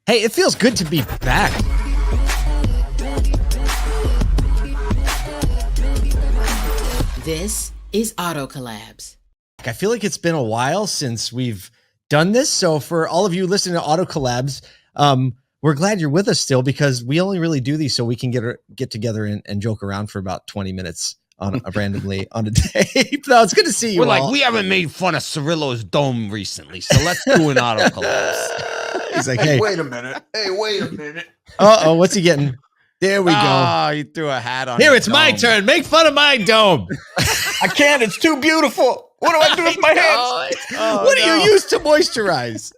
Hey, it feels good to be back. This is Auto Collabs. I feel like it's been a while since we've done this. So for all of you listening to Auto Collabs, we're glad you're with us still, because we only really do these so we can get together and joke around for about 20 minutes on randomly on a day. No, it's good to see you. We're all. like, we haven't made fun of Cirillo's dome recently, so let's do an Auto Collabs. He's like, hey, wait a minute. Uh-oh, what's he getting? There we go. Oh, you threw a hat on. Here, it's my turn. Make fun of my dome. I can't. It's too beautiful. What do I do with my hands? What do you use to moisturize?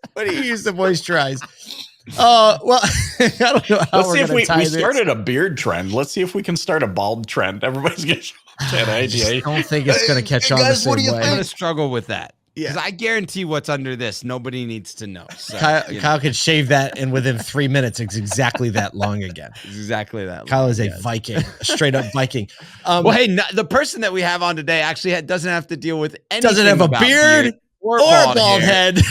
Well, I don't know how Let's we're see if we this. started a beard trend. Let's see if we can start a bald trend. Everybody's going to show that idea. I don't think it's going to catch on the same way. I'm going to struggle with that. Yeah. Because I guarantee what's under this, nobody needs to know. So, Kyle could shave that, and within 3 minutes, it's exactly that long again. Exactly that long. Kyle is a Viking, a straight up Viking. Well, hey, the person that we have on today actually doesn't have to deal with anything. Doesn't have a beard or bald head.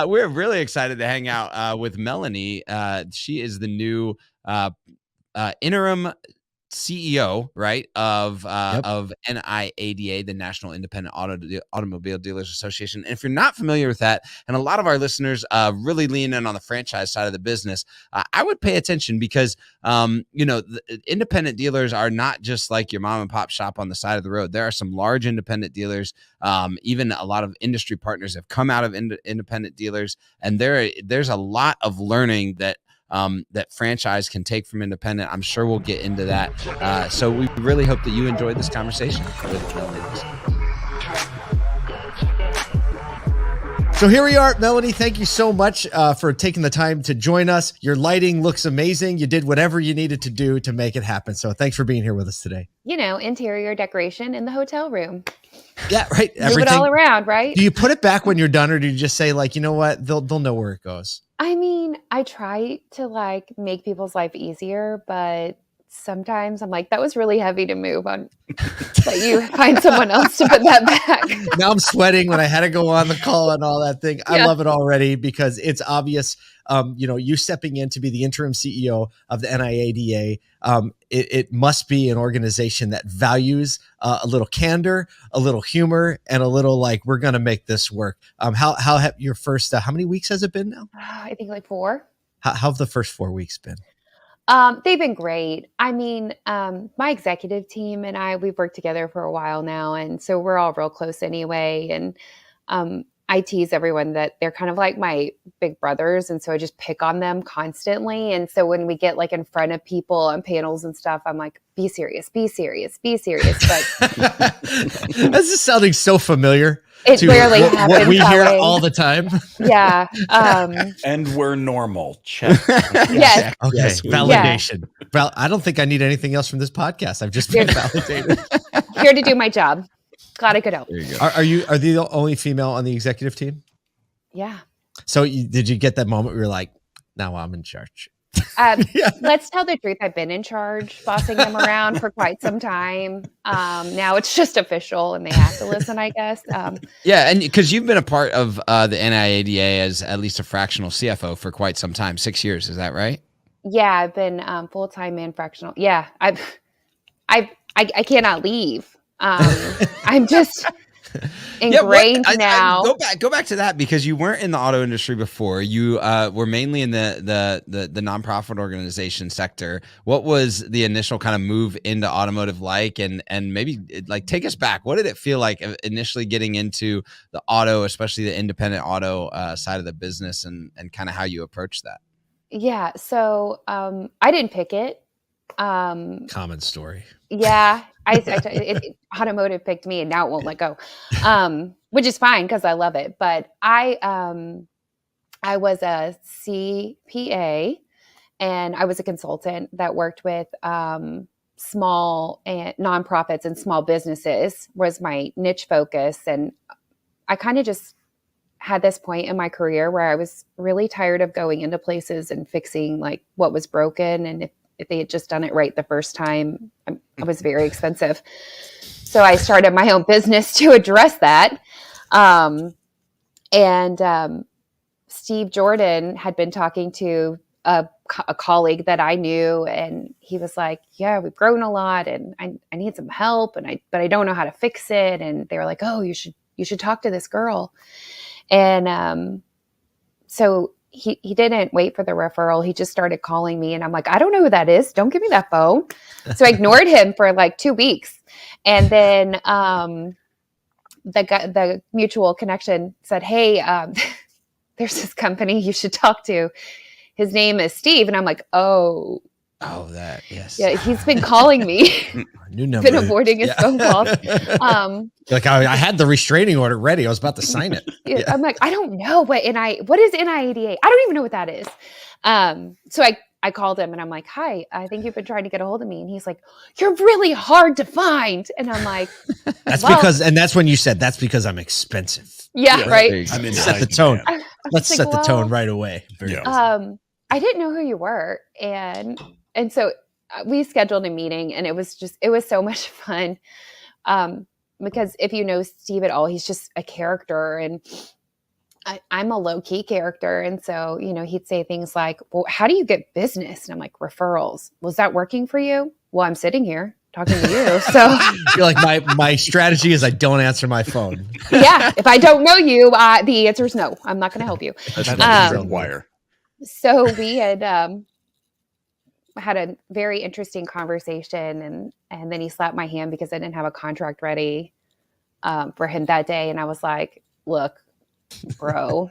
We're really excited to hang out with Melanie. She is the new interim CEO, right, of NIADA, the National Independent Automobile Dealers Association. And if you're not familiar with that, and a lot of our listeners really lean in on the franchise side of the business, I would pay attention, because the independent dealers are not just like your mom and pop shop on the side of the road. There are some large independent dealers. Even a lot of industry partners have come out of independent dealers, and there's a lot of learning that franchise can take from independent. I'm sure we'll get into that. So we really hope that you enjoyed this conversation with Melanie. So here we are, Melanie. Thank you so much for taking the time to join us. Your lighting looks amazing. You did whatever you needed to do to make it happen. So thanks for being here with us today. Interior decoration in the hotel room. Yeah, right. Move it all around, right? Do you put it back when you're done, or do you just say, like, you know what, they'll know where it goes? I mean, I try to make people's life easier, but sometimes I'm like, that was really heavy to move on. That you find someone else to put that back. Now I'm sweating when I had to go on the call and all that thing. I love it already, because it's obvious, you stepping in to be the interim CEO of the NIADA. It must be an organization that values a little candor, a little humor, and a little we're going to make this work. How have your first, how many weeks has it been now? I think 4. How have the first 4 weeks been? They've been great. I mean, my executive team and we've worked together for a while now. And so we're all real close anyway. And I tease everyone that they're kind of like my big brothers. And so I just pick on them constantly. And so when we get in front of people on panels and stuff, I'm like, be serious, be serious, be serious. But this is sounding so familiar. It rarely happens. What we hear all the time. Yeah. And we're normal. Check. Yes. Okay. Yes, Validation. Well, I don't think I need anything else from this podcast. I've just been validated. Here to do my job. Glad I could help. There you go. Are you the only female on the executive team? Yeah. So did you get that moment where you're like, now I'm in charge? Let's tell the truth. I've been in charge, bossing them around for quite some time. Now it's just official and they have to listen, I guess. Yeah. And because you've been a part of the NIADA as at least a fractional CFO for quite some time, 6 years. Is that right? Yeah. I've been full-time and fractional. Yeah. I cannot leave. I'm just ingrained now. Go back to that, because you weren't in the auto industry before. You were mainly in the nonprofit organization sector. What was the initial kind of move into automotive and maybe take us back? What did it feel like initially getting into the auto, especially the independent auto side of the business, and kind of how you approached that? Yeah. So I didn't pick it. Common story. Yeah. Automotive picked me, and now it won't let go, which is fine because I love it. But I was a CPA, and I was a consultant that worked with small and nonprofits and small businesses was my niche focus. And I kind of just had this point in my career where I was really tired of going into places and fixing what was broken. And if they had just done it right the first time, I was very expensive. So I started my own business to address that. Steve Jordan had been talking to a colleague that I knew, and he was like, yeah, we've grown a lot and I need some help, but I don't know how to fix it. And they were like, oh, you should talk to this girl. And so he didn't wait for the referral. He just started calling me, and I'm like, I don't know who that is. Don't give me that phone. So I ignored him for like 2 weeks. And then the mutual connection said, hey, there's this company you should talk to. His name is Steve. And I'm like, oh, that, yes. Yeah, he's been calling me. New number. Been avoiding his phone calls. Like I had the restraining order ready. I was about to sign it. Yeah. I'm like, I don't know what is NIADA? I don't even know what that is. So I called him and I'm like, hi, I think you've been trying to get a hold of me. And he's like, you're really hard to find. And I'm like, that's when you said, that's because I'm expensive. Yeah, right. I mean, set the tone. Let's like, set the tone right away. I didn't know who you were. And so we scheduled a meeting, and it was so much fun. Because if you know Steve at all, he's just a character, and I'm a low key character. And so, he'd say things like, well, how do you get business? And I'm like, referrals. Was that working for you? Well, I'm sitting here talking to you. So you're like, my strategy is I don't answer my phone. Yeah. If I don't know you, the answer is no. I'm not going to help you. That's wire. So we had a very interesting conversation, and then he slapped my hand because I didn't have a contract ready for him that day. And I was like, look, bro,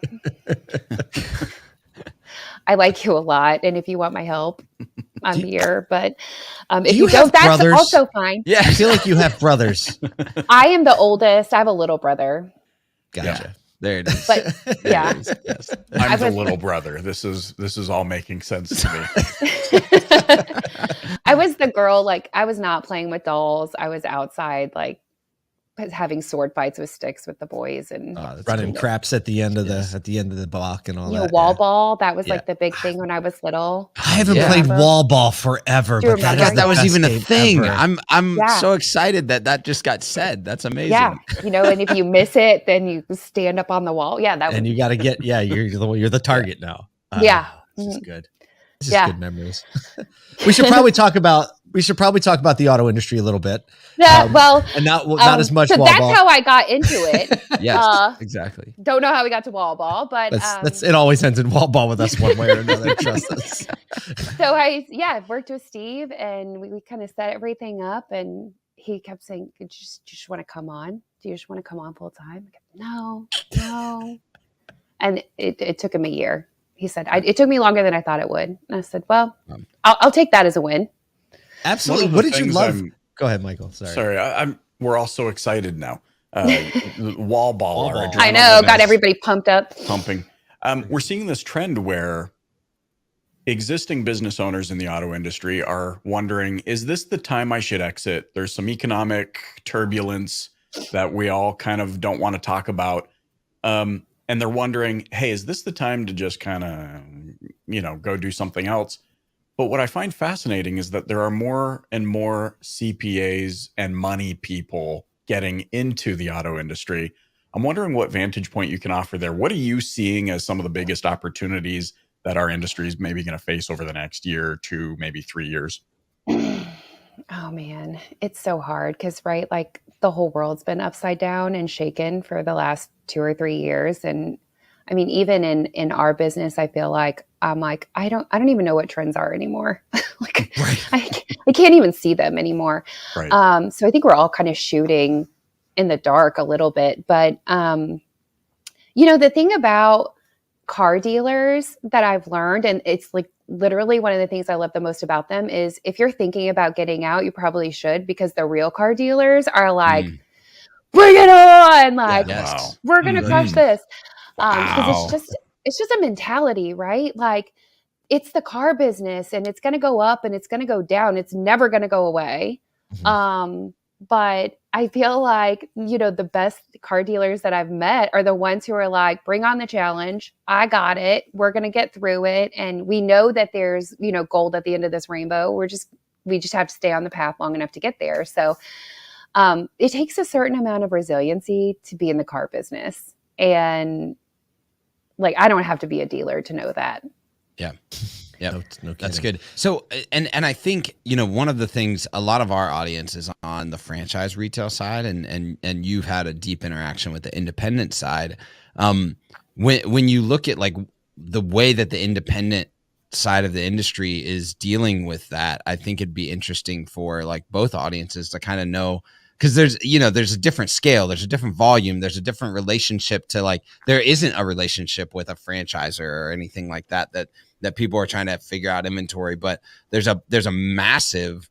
I like you a lot. And if you want my help, I'm here. But if you don't, that's brothers? Also fine. Yeah. I feel like you have brothers. I am the oldest. I have a little brother. Gotcha. Yeah. There it is. But yeah, yes. I'm the little brother. This is all making sense to me. I was the girl, like I was not playing with dolls. I was outside, like having sword fights with sticks with the boys and running craps at the end of the block and all that. Wall ball. That was like the big thing when I was little. I haven't played wall ball forever, but that was even a thing. Ever. I'm so excited that just got said. That's amazing. Yeah, and if you miss it, then you stand up on the wall. Yeah, and you got to get. Yeah, you're the target now. Yeah, this is good. This is good memories. We should probably talk about the auto industry a little bit. Yeah, and not as much. So wall that's ball. how I got into it. Yes, exactly. Don't know how we got to wall ball, but it always ends in wall ball with us one way or another. Trust us. So I worked with Steve, and we kind of set everything up, and he kept saying, "Do you just want to come on? Do you just want to come on full time?" I kept, no. And it took him a year. He said, it took me longer than I thought it would. And I said, well, I'll take that as a win. Absolutely. What did you love? Go ahead, Michael. Sorry. We're all so excited now. Wall ball. I know. Got everybody pumped up. Pumping. We're seeing this trend where existing business owners in the auto industry are wondering, is this the time I should exit? There's some economic turbulence that we all kind of don't want to talk about. And they're wondering, hey, is this the time to just kind of, go do something else? But what I find fascinating is that there are more and more CPAs and money people getting into the auto industry. I'm wondering what vantage point you can offer there. What are you seeing as some of the biggest opportunities that our industry is maybe going to face over the next year, 2, maybe 3 years? Oh man, it's so hard because like the whole world's been upside down and shaken for the last 2 or 3 years. And I mean, even in our business, I feel like I'm like, I don't even know what trends are anymore. Like I can't even see them anymore. Right. So I think we're all kind of shooting in the dark a little bit, but the thing about car dealers that I've learned, and it's like literally one of the things I love the most about them, is if you're thinking about getting out, you probably should, because the real car dealers are like, bring it on. Like, we're going to crush this. Because it's just a mentality, right? Like it's the car business, and it's going to go up and it's going to go down. It's never going to go away. But I feel like, the best car dealers that I've met are the ones who are like, bring on the challenge. I got it. We're going to get through it. And we know that there's, gold at the end of this rainbow. We just have to stay on the path long enough to get there. So it takes a certain amount of resiliency to be in the car business. And like, I don't have to be a dealer to know that. Yeah. Yeah, no that's good. So, and I think, one of the things, a lot of our audience is on the franchise retail side, and you've had a deep interaction with the independent side. When you look at like the way that the independent side of the industry is dealing with that, I think it'd be interesting for like both audiences to kind of know, because there's a different scale, there's a different volume, there's a different relationship to, like, there isn't a relationship with a franchisor or anything like that people are trying to figure out inventory, but there's a massive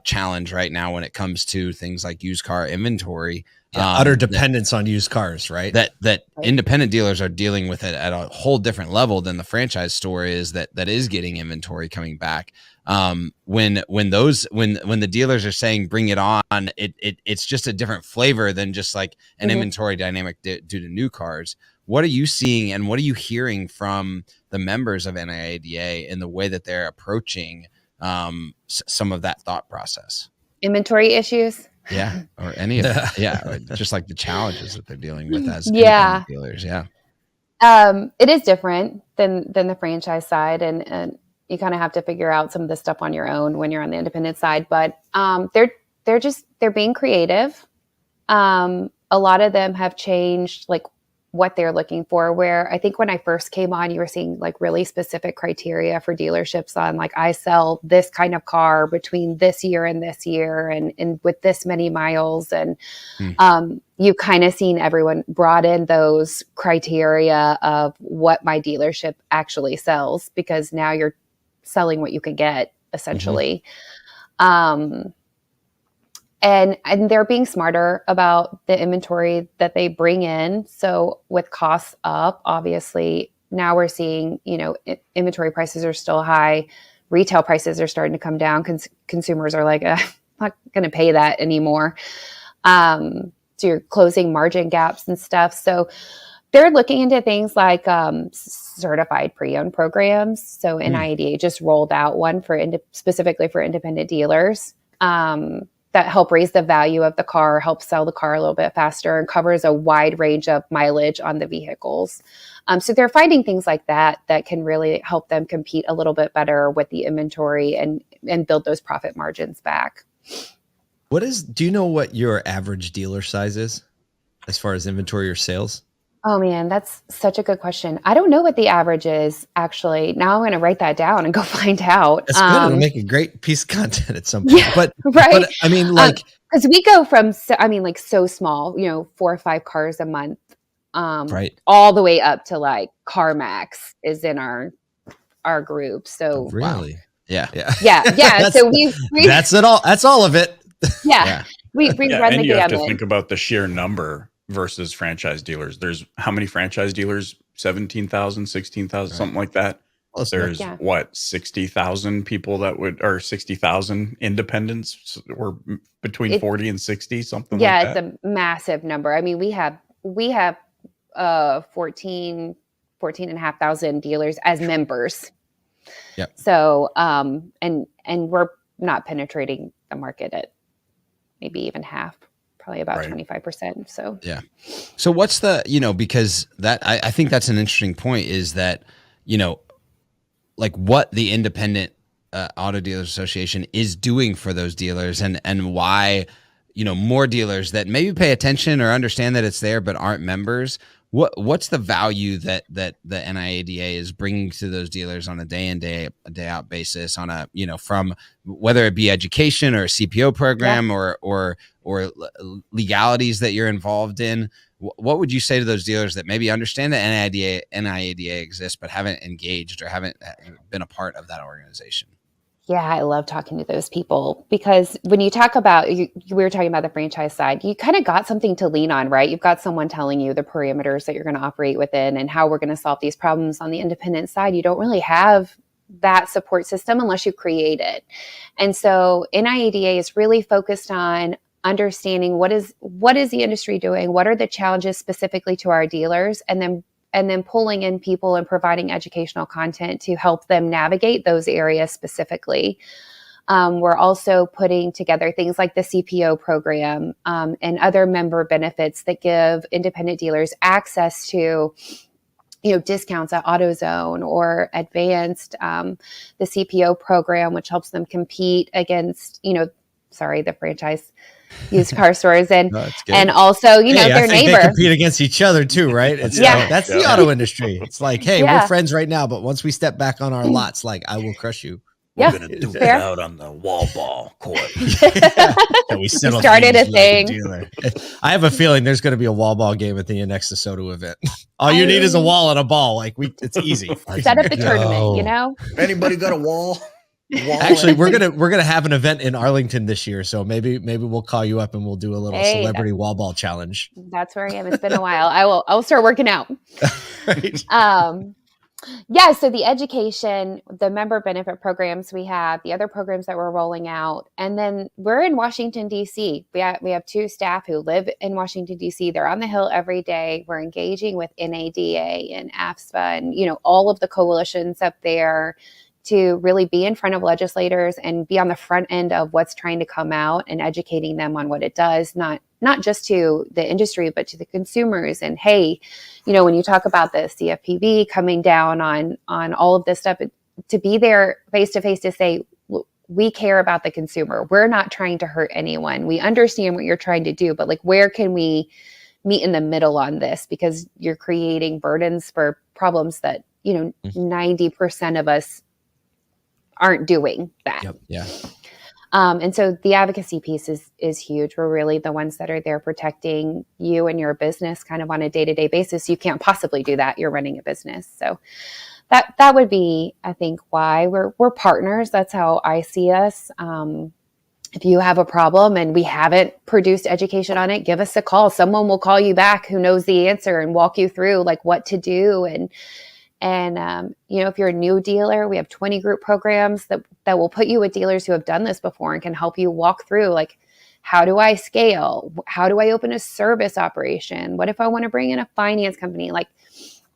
challenge right now when it comes to things like used car inventory. Utter dependence on used cars, right? That independent dealers are dealing with it at a whole different level than the franchise store is that is getting inventory coming back. When the dealers are saying bring it on, it's just a different flavor than just like an inventory dynamic due to new cars. What are you seeing and what are you hearing from the members of NIADA in the way that they're approaching some of that thought process? Inventory issues. Yeah, or any of it. Yeah, or just like the challenges that they're dealing with as independent dealers. Yeah, it is different than the franchise side, and you kind of have to figure out some of this stuff on your own when you're on the independent side. But they're being creative. A lot of them have changed like what they're looking for, where I think when I first came on, you were seeing like really specific criteria for dealerships on like, I sell this kind of car between this year and with this many miles. And you kind of seen everyone brought in those criteria of what my dealership actually sells, because now you're selling what you can get essentially. And they're being smarter about the inventory that they bring in. So with costs up, obviously, now we're seeing, inventory prices are still high. Retail prices are starting to come down. Consumers are like, I'm not going to pay that anymore. So you're closing margin gaps and stuff. So they're looking into things like certified pre-owned programs. So NIADA just rolled out one specifically for independent dealers. That help raise the value of the car, help sell the car a little bit faster, and covers a wide range of mileage on the vehicles. So they're finding things like that can really help them compete a little bit better with the inventory and build those profit margins back. Do you know what your average dealer size is as far as inventory or sales? Oh man, that's such a good question. I don't know what the average is actually. Now I'm going to write that down and go find out. That's good. It'll make a great piece of content at some point. Yeah, but right. But I mean, like, because we go from so small, 4 or 5 cars a month, right, all the way up to like CarMax is in our group. So really, yeah. So we that's it all. That's all of it. Yeah, we run the gamut. And you have to think about the sheer number versus franchise dealers. There's how many franchise dealers? 17,000, 16,000, something like that. There's 60,000 people or 60,000 independents, or between 40 and 60, something like that. Yeah, it's a massive number. I mean, we have 14,500 dealers as members. Yep. So, and we're not penetrating the market at maybe even half. Probably about 25%. So, yeah. So what's because that, I think that's an interesting point, is that, like what the Independent Auto Dealers Association is doing for those dealers, and why, more dealers that maybe pay attention or understand that it's there, but aren't members. What's the value that the NIADA is bringing to those dealers on a day in, day out basis, on a, from whether it be education or a CPO program or legalities that you're involved in? What would you say to those dealers that maybe understand that NIADA exists, but haven't engaged or haven't been a part of that organization? Yeah, I love talking to those people, because when you talk about, we were talking about the franchise side, you kind of got something to lean on, right? You've got someone telling you the parameters that you're going to operate within and how we're going to solve these problems. On the independent side, you don't really have that support system unless you create it. And so NIADA is really focused on understanding what is the industry doing, what are the challenges specifically to our dealers, and then pulling in people and providing educational content to help them navigate those areas specifically. We're also putting together things like the CPO program and other member benefits that give independent dealers access to discounts at AutoZone or advanced, the CPO program, which helps them compete against, the franchise used car stores and also, their neighbor. They compete against each other too, right? It's that's the auto industry. It's like, hey, we're friends right now, but once we step back on our lots, like I will crush you. We're gonna do it out on the wall ball court. We started a thing. I have a feeling there's going to be a wall ball game at the next ASOTU event. All you need is a wall and a ball. It's easy. Set up a tournament. Anybody got a wall? Actually, we're gonna have an event in Arlington this year, so maybe we'll call you up and we'll do a little celebrity wall ball challenge. That's where I am. It's been a while. I will start working out. Right. So the education, the member benefit programs we have, the other programs that we're rolling out, and then we're in Washington, D.C. We have 2 staff who live in Washington, D.C. They're on the Hill every day. We're engaging with NIADA and AFSPA and, all of the coalitions up there to really be in front of legislators and be on the front end of what's trying to come out and educating them on what it does, not just to the industry, but to the consumers. And hey, when you talk about the CFPB coming down on all of this stuff, to be there face to face to say, we care about the consumer. We're not trying to hurt anyone. We understand what you're trying to do, but where can we meet in the middle on this? Because you're creating burdens for problems that, 90% of us aren't doing that. Yep. Yeah. And so the advocacy piece is huge. We're really the ones that are there protecting you and your business kind of on a day-to-day basis. You can't possibly do that. You're running a business. So that would be, I think, why we're partners. That's how I see us. If you have a problem and we haven't produced education on it, give us a call. Someone will call you back who knows the answer and walk you through what to do. And if you're a new dealer, we have 20 group programs that will put you with dealers who have done this before and can help you walk through, how do I scale? How do I open a service operation? What if I want to bring in a finance company?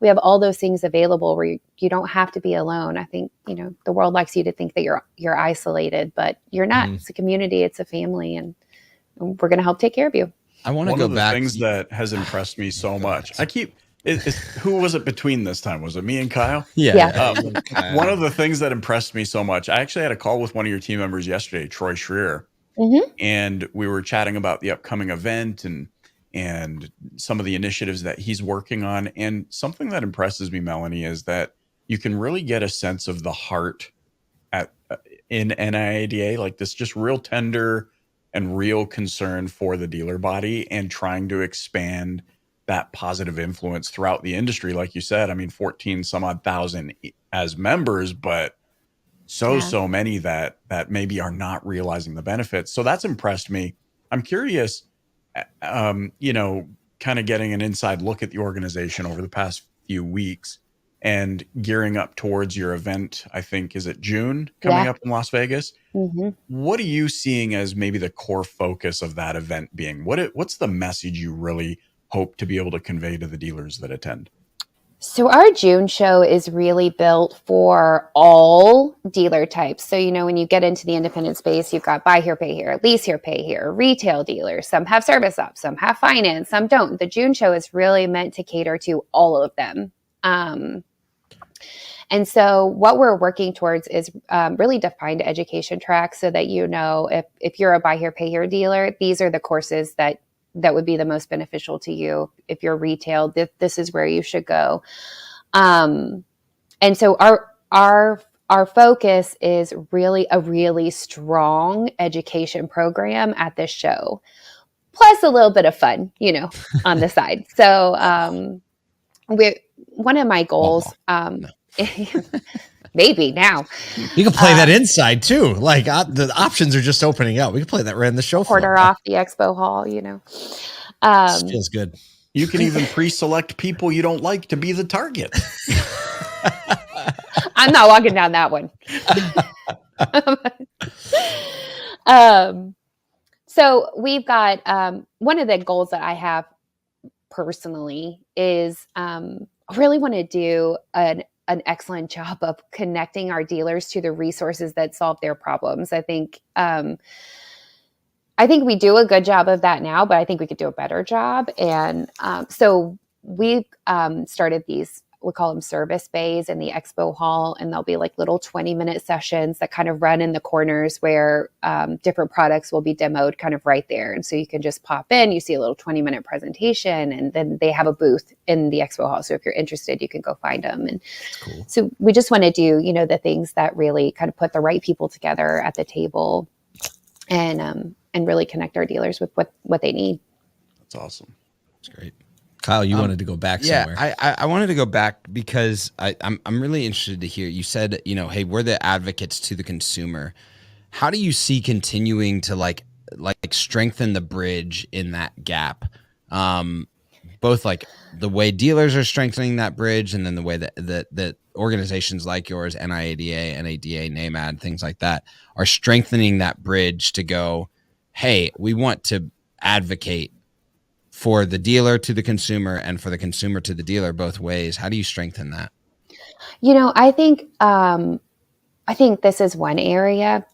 We have all those things available where you don't have to be alone. I think, the world likes you to think that you're isolated, but you're not. It's a community, it's a family, and we're going to help take care of you. I want to go back. One of the things that has impressed me so much, who was it between this time? Was it me and Kyle? Yeah. One of the things that impressed me so much, I actually had a call with one of your team members yesterday, Troy Schreier, and we were chatting about the upcoming event and some of the initiatives that he's working on. And something that impresses me, Melanie, is that you can really get a sense of the heart in NIADA, this just real tender and real concern for the dealer body and trying to expand that positive influence throughout the industry. Like you said, 14 some odd thousand as members, but so many that maybe are not realizing the benefits. So that's impressed me. I'm curious, kind of getting an inside look at the organization over the past few weeks and gearing up towards your event. I think, is it June coming up in Las Vegas? What are you seeing as maybe the core focus of that event being? What's the message you really hope to be able to convey to the dealers that attend? So our June show is really built for all dealer types. So, when you get into the independent space, you've got buy here, pay here, lease here, pay here, retail dealers. Some have service ops, some have finance, some don't. The June show is really meant to cater to all of them. And so what we're working towards is really defined education tracks so that, if you're a buy here, pay here dealer, these are the courses that would be the most beneficial to you. If you're retail, this is where you should go. And so our focus is really a really strong education program at this show, plus a little bit of fun, on the side. So one of my goals, maybe now. You can play that inside too. The options are just opening up. We can play that right in the show. Quarter off the expo hall, Feels good. You can even pre-select people you don't like to be the target. I'm not walking down that one. So we've got one of the goals that I have personally is I really want to do an excellent job of connecting our dealers to the resources that solve their problems. I think we do a good job of that now, but I think we could do a better job. And so we've started these we call them service bays in the expo hall, and there'll be like little 20-minute sessions that kind of run in the corners where different products will be demoed kind of right there. And so you can just pop in, you see a little 20-minute presentation, and then they have a booth in the expo hall. So if you're interested, you can go find them. And cool. So we just want to do, the things that really kind of put the right people together at the table and really connect our dealers with what they need. That's awesome. That's great. Kyle, you wanted to go back somewhere. I wanted to go back because I'm really interested to hear. You said, hey, we're the advocates to the consumer. How do you see continuing to like strengthen the bridge in that gap? Both like the way dealers are strengthening that bridge, and then the way that organizations like yours, NIADA, NADA, NAMAD, things like that, are strengthening that bridge to go, hey, we want to advocate for the dealer to the consumer and for the consumer to the dealer both ways. How do you strengthen that? I think this is one area,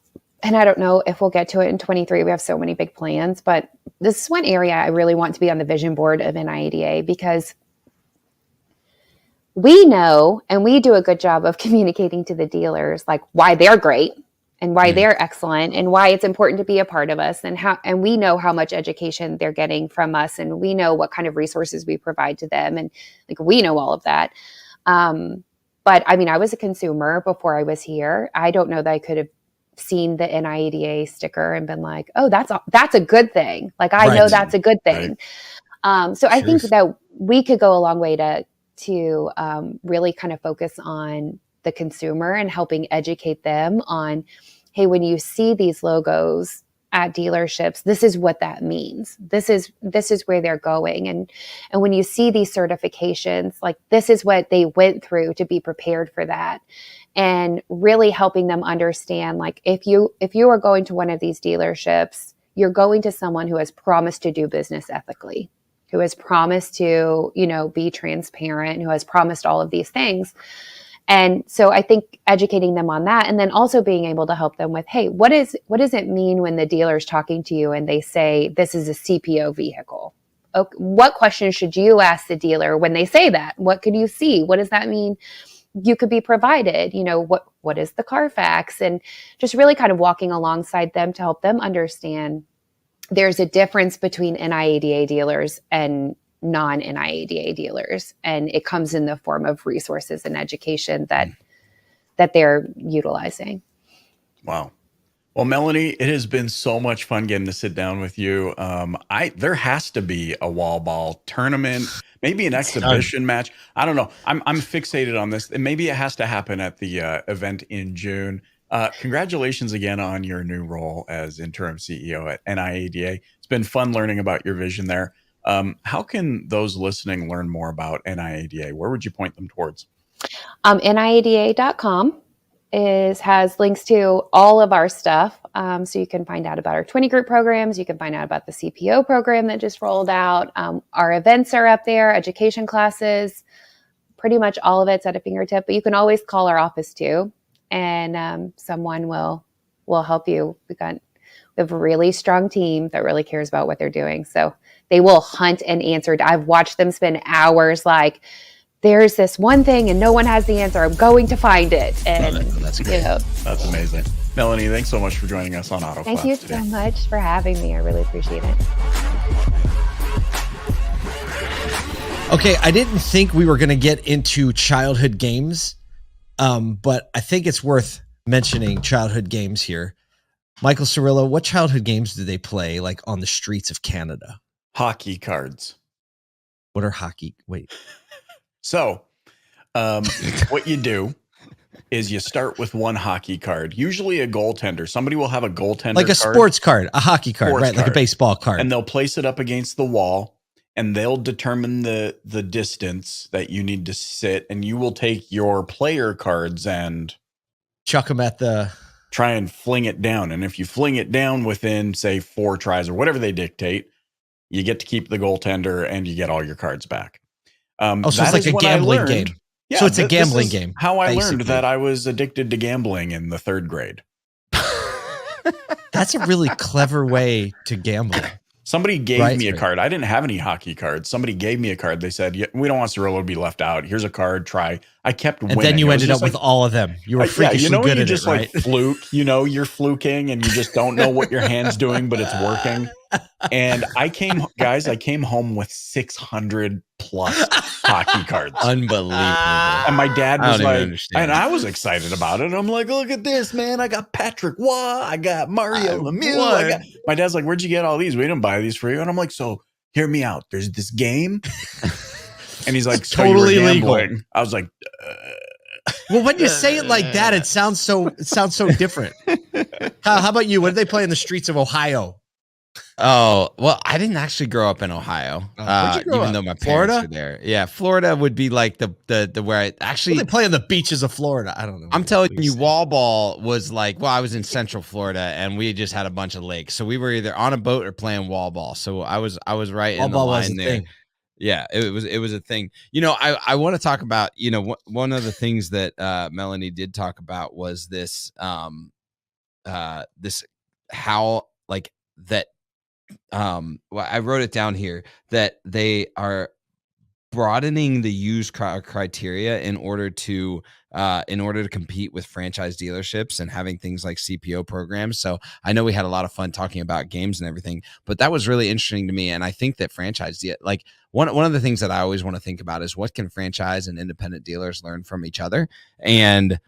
and I don't know if we'll get to it in 23. We have so many big plans, but this is one area I really want to be on the vision board of NIADA, because we know, and we do a good job of communicating to the dealers, like why they're great and why they're excellent and why it's important to be a part of us, and we know how much education they're getting from us, and we know what kind of resources we provide to them. And like, we know all of that. But I mean, I was a consumer before I was here. I don't know that I could have seen the NIADA sticker and been like, oh, that's a good thing. Like, I know that's a good thing. Right. So I think that we could go a long way to really kind of focus on the consumer and helping educate them on, hey, when you see these logos at dealerships, this is what that means. This is where they're going. And when you see these certifications, like, this is what they went through to be prepared for that. And really helping them understand, like, if you are going to one of these dealerships, you're going to someone who has promised to do business ethically, who has promised to, be transparent, who has promised all of these things. And so I think educating them on that, and then also being able to help them with, hey, what does it mean when the dealer's talking to you and they say, this is a CPO vehicle? Okay, what questions should you ask the dealer when they say that? What could you see? What does that mean you could be provided? What is the Carfax? And just really kind of walking alongside them to help them understand there's a difference between NIADA dealers and non-NIADA dealers, and it comes in the form of resources and education that they're utilizing. Wow. Well, Melanie, it has been so much fun getting to sit down with you. There has to be a wall ball tournament, maybe an exhibition match. I don't know. I'm fixated on this, and maybe it has to happen at the event in June. Congratulations again on your new role as interim CEO at NIADA. It's been fun learning about your vision there. How can those listening learn more about NIADA? Where would you point them towards? NIADA.com has links to all of our stuff. So you can find out about our 20 group programs. You can find out about the CPO program that just rolled out. Our events are up there, education classes, pretty much all of it's at a fingertip, but you can always call our office too. And someone will help you. We have a really strong team that really cares about what they're doing. So they will hunt and answer. I've watched them spend hours like, there's this one thing and no one has the answer. I'm going to find it. And that's great. That's amazing. Melanie, thanks so much for joining us on Auto Class. Thank you so much for having me. I really appreciate it. Okay, I didn't think we were going to get into childhood games, but I think it's worth mentioning childhood games here. Michael Cirillo, what childhood games do they play like on the streets of Canada? Hockey cards. What are hockey? Wait. So, what you do is you start with one hockey card, usually a goaltender. Somebody will have a goaltender like a card, sports card, a hockey card, right? card. Like a baseball card. And they'll place it up against the wall, and they'll determine the distance that you need to sit, and you will take your player cards and chuck them at the... Try and fling it down. And if you fling it down within, say, 4 tries or whatever they dictate, you get to keep the goaltender and you get all your cards back. So it's like a gambling game. Yeah, so it's a gambling game. How I learned that I was addicted to gambling in the 3rd grade. That's a really clever way to gamble. Somebody gave me a card. I didn't have any hockey cards. Somebody gave me a card. They said, yeah, we don't want Cirillo to be left out. Here's a card. Try. I kept winning. And then you ended up with all of them. You were freakishly good at it, right? Like fluke, you're fluking and you just don't know what your hand's doing, but it's working. And I came home with 600 plus hockey cards. Unbelievable. And my dad was like, and I was excited about it. I'm like, look at this, man. I got Patrick Waugh. I got Mario Lemieux. My dad's like, where'd you get all these? We didn't buy these for you. And I'm like, so hear me out. There's this game. And he's like, so totally legal. I was like, well, when you say it like that, it sounds so different. How about you? What did they play in the streets of Ohio? Oh, well, I didn't actually grow up in Ohio, even though my parents were there. Yeah, Florida would be like the where I actually they play on the beaches of Florida. I don't know. I'm telling you, wall ball was like, well, I was in Central Florida and we just had a bunch of lakes, so we were either on a boat or playing wall ball. So I was right in the line there. Yeah, it was a thing. I want to talk about, one of the things that Melanie did talk about was this this how like that. Well, I wrote it down here that they are broadening the use criteria in order to compete with franchise dealerships and having things like CPO programs. So I know we had a lot of fun talking about games and everything, but that was really interesting to me. And I think that one of the things that I always want to think about is what can franchise and independent dealers learn from each other, and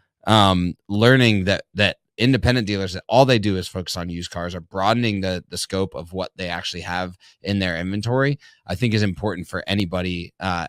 learning that independent dealers, that all they do is focus on used cars, are broadening the scope of what they actually have in their inventory. I think is important for anybody to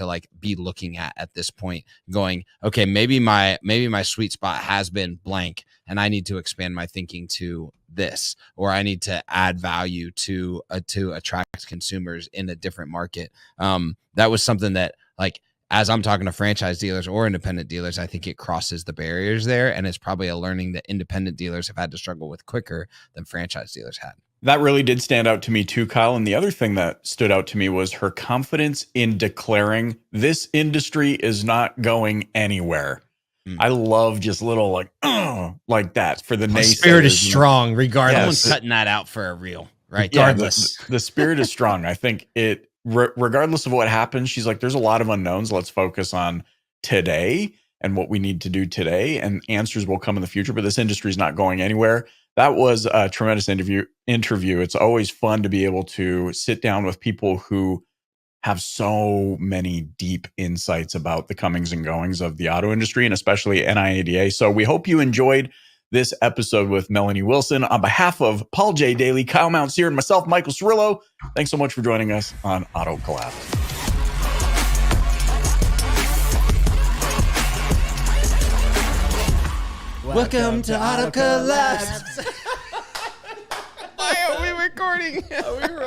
like be looking at this point, going, okay, maybe my sweet spot has been blank and I need to expand my thinking to this, or I need to add value to attract consumers in a different market. That was something that, like, as I'm talking to franchise dealers or independent dealers, I think it crosses the barriers there. And it's probably a learning that independent dealers have had to struggle with quicker than franchise dealers had. That really did stand out to me too, Kyle. And the other thing that stood out to me was her confidence in declaring this industry is not going anywhere. I love just little like that for the naysayers. Spirit is strong regardless. Someone's cutting that out for a reel, right? Regardless. Yeah, the spirit is strong. I think regardless of what happens, she's like, there's a lot of unknowns. Let's focus on today and what we need to do today, and answers will come in the future, but this industry is not going anywhere. That was a tremendous interview. It's always fun to be able to sit down with people who have so many deep insights about the comings and goings of the auto industry, and especially NIADA. So we hope you enjoyed this episode with Melanie Wilson. On behalf of Paul J. Daly, Kyle Mountsier, and myself, Michael Cirillo, thanks so much for joining us on Auto Collabs. Welcome to Auto Collabs. Why are we recording?